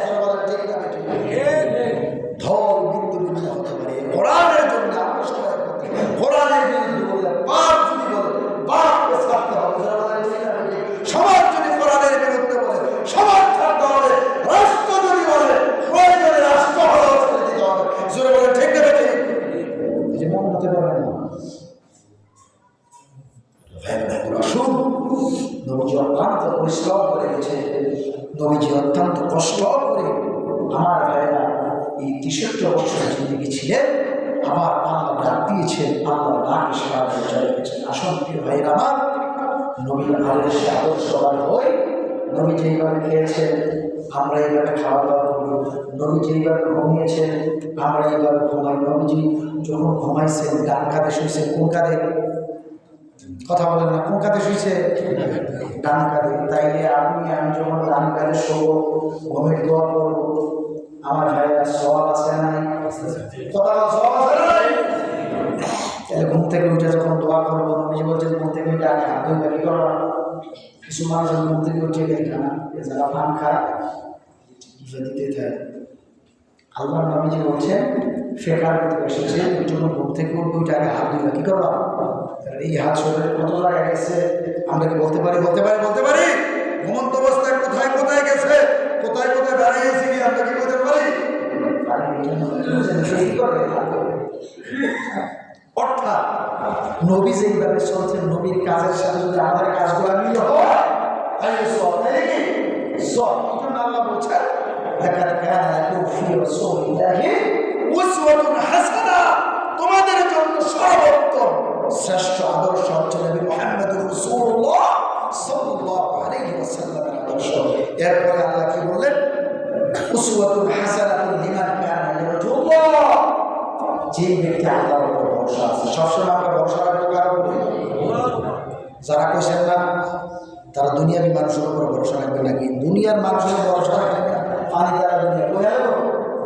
S1: ঠিক না ঠিক? ঢোল বিন্দু বিন্দু হতে পারে, কোরআনের জন্য আমরা সবাই কোরআনের বিরুদ্ধে বললে, পাপ যদি বলে পাপকে ছাড়তে হবে। সমাজ যদি কোরআনের বিরুদ্ধে বলে সমাজ ছাড়তে হবে, রাষ্ট্র যদি বলে প্রয়োজনে রাষ্ট্র হলেও ছেড়ে দিতে হবে। জোরে বলে ঠিক না ঠিক? যে মন হতে পারে না। নবীজি অত্যন্ত পরিশ্রম করে গেছে, নবীজি অত্যন্ত কষ্ট করে আমার ভাইরা এই 63 বছর জিন্দগি ছিলেন, আমার আল্লাহ ডাক দিয়েছেন, আল্লাহ ডাক সাহায্য চলে গেছেন। আসল প্রিয় ভাইরা আমার, নবীর আদেশ আদর্শবান হই, নবী যেইভাবে খেয়েছেন আমরা এইভাবে খাওয়া দাওয়া করি, নবী যেইভাবে ঘুমিয়েছেন আমরা এইভাবে ঘুমাই। নবীজি যখন ঘুমাইছেন ডান কাঁধে শুয়েছেন, কোন কাঁধে? কথা বলেন না, কোন কাঁধে শুয়েছে? ডান কাঁধে। তাইলে আপনি আমি যখন ডান কাঁধে শোবো, ঘুমের দোয়া করবো, আমার ভাইয়েরা সওয়াব আছে নাই? কথা সওয়াব আছে নাই? তাহলে ঘুম থেকে উঠে যখন দোয়া করবো, নবীজি বলছেন ঘুম থেকে উঠে আগে হাত ধুয়ে কি করবা? কিছু মানুষ ঘুম থেকে উঠে গেলে খানা যারা পান খায় দিতে থাকে। আল্লাহ নবীজি বলছেন ফেকার ভিতরে এসেছে, ওই জন্য ঘুম থেকে উঠবে ওইটা আগে হাত ধুয়ে কি করবা? এই হাত শরীরে কত জায়গায় গেছে আমরা কি বলতে পারি? বলতে পারি, বলতে পারি। ঘুমন্ত অবস্থায় কোথায় কোথায় গেছে, কোথায় কোথায় বেড়াইয়েছি কি আমরা কি বলতে পারি? অর্থাৎ নবী যেইভাবে চলছেন, নবীর কাজের সাথে যদি আমাদের কাজগুলো মিল হয় তাহলে সব, তাই নাকি? সব এই জন্য আল্লাহ বলছেন লাকাদ কানা লাকুম ফি রাসূলিল্লাহি উসওয়াতুন হাসানা, তোমাদের জন্য সর্বোত্তম শ্রেষ্ঠ আদর্শ হচ্ছে নবী মুহাম্মদুর রাসূলুল্লাহ সাল্লাল্লাহু আলাইহি ওয়াসাল্লামের আদর্শ। এরপরে আল্লাহ কি বললেন? উসওয়াতুন হাসানাতুন লিমান কানা ইয়ারজুল্লাহ, যে ব্যক্তি আল্লাহর উপর ভরসা আছে। সবসময় আমরা ভরসা রাখবো কার উপরে? যারা কইছেন না তারা দুনিয়াবি মানুষের উপর ভরসা রাখবে নাকি? দুনিয়ার মানুষের ভরসা রাখবে না, পানি তারা দুনিয়া কই গেল,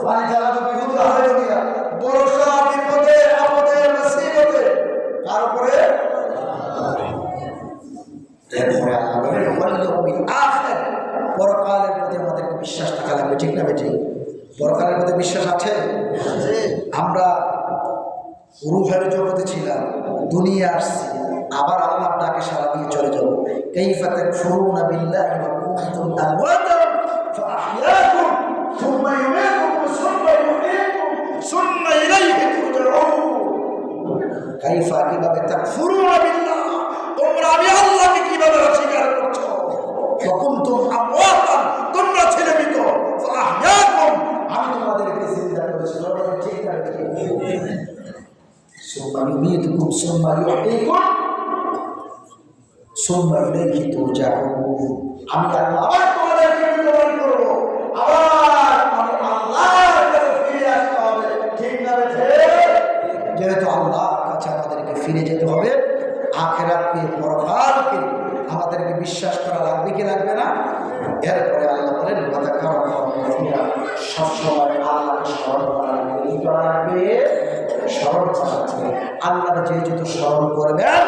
S1: পানি তারা তো বিপদ হয় দুনিয়া। ভরসা বিপদে আপদে মুসিবতে কার উপরে? এরপরে আল্লাহ বলেন ওয়াল ইয়াউমিল আখির, পরকালের প্রতি আমাদেরকে বিশ্বাস থাকা লাগবে, ঠিক না বেঠিক? পরকালের প্রতি বিশ্বাস আছে? আমরা রূহের জগতে ছিলাম, দুনিয়া আসছি, আবার আল্লাহর ডাকে সাড়া দিয়ে চলে যাব। কাইফা তাকফুরুনা বিল্লাহি ওয়া কুনতুম আমওয়াতান ফাআহইয়াকুম সুম্মা ইউমীতুকুম সুম্মা ইউহয়িকুম সুম্মা ইলাইহি তুরজাউন। কাইফা, কিভাবে? তাকফুরুনা বিল্লাহ, তোমরা আমি আল্লাহকে কিভাবে অস্বীকার করছো? ওয়া কুনতুম আমওয়াতান, তোমরা ছিলে মৃত, ফাআহইয়াকুম, আমি তোমাদেরকে জিন্দা করেছি। ঠিক না? সুম্মা ইউমীতুকুম সুম্মা ইউহয়িকুম সুম্মা ইলাইহি তুরজাউন। আমি আল্লাহ আবার তোমাদেরকে মৃত্যুবরণ করব, আবার আমি আল্লাহর কাছে ফিরে আসতে হবে, ঠিক না? যেহেতু আল্লাহর কাছে আমাদেরকে ফিরে যেতে হবে, আখিরাতকে, পরকালকে আমাদেরকে বিশ্বাস করা লাগবে কি লাগবে না? এরপরে আল্লাহ বলেন সবসময় আল্লাহকে স্মরণ করা লাগবে। কি করা লাগবে? স্মরণ করা লাগবে। আল্লাহকে যে যত স্মরণ করবেন,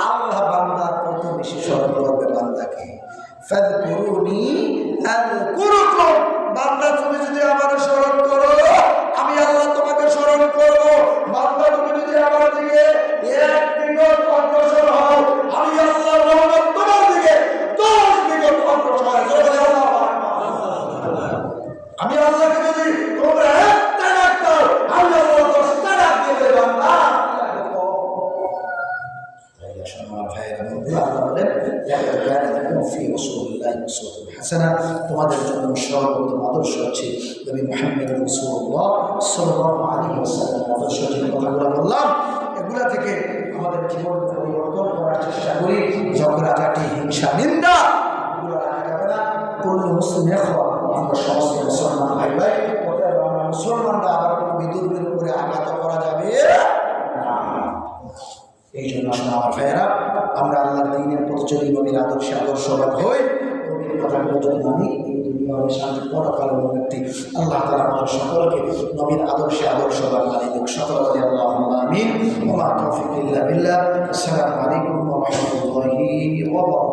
S1: আল্লাহ বান্দার কত বেশি স্মরণ করবে বান্দাকে। ফাযকুরুনি আযকুরুকুম, বান্দা তুমি যদি আমার স্মরণ করো, আমি আল্লাহ তোমাকে স্মরণ করব। বান্দা তুমি যদি আমার দিকে এক বিগত অগ্রসর হও, আমি আল্লাহর রহমত তোমার দিকে 10 বিগত অগ্রসর হয়। আমি আল্লাহকে যদি তোমরা একটা ডাক দাও, আমি আল্লাহ 10টা ডাক দিয়ে দেব। বান্দা তোমাদের জন্য সর্বোত্তম আদর্শ আছে নবী মুহাম্মদ রাসূলুল্লাহ সাল্লাল্লাহু আলাইহি ওয়াসাল্লাম আদর্শ। যে কথাগুলো বললাম, এগুলা থেকে আমাদের জীবন পরিবর্তন করার চেষ্টা করি। ঝগড়াঝাটি, হিংসা, নিন্দা এগুলো রাখা যাবে না। পূর্ণ মুসলিম আমরা সমস্ত মুসলমান ভাই ভাই, আমরা মুসলমানরা আবার কোনো বিদ্রোহের উপরে আঘাত করা যাবে না। এই জন্য আমার ভাইয়েরা, আমরা আল্লাহর দ্বীনের পথচলি, নবীর আদর্শে আদর্শবান হই। নবীর কথাগুলো যদি মানি, এই দুনিয়ার শান্তি পরকালের ব্যক্তি। আল্লাহ তাআলা আমাদের সকলকে নবীর আদর্শে আদর্শবান বানিয়ে দেখ। সকলে আল্লাহুম্মা আমিন। ওয়া মা তাওফীক ইল্লা বিল্লাহ। আসসালামু আলাইকুম ওয়া রাহমাতুল্লাহি ওয়া বারাকাতুহু।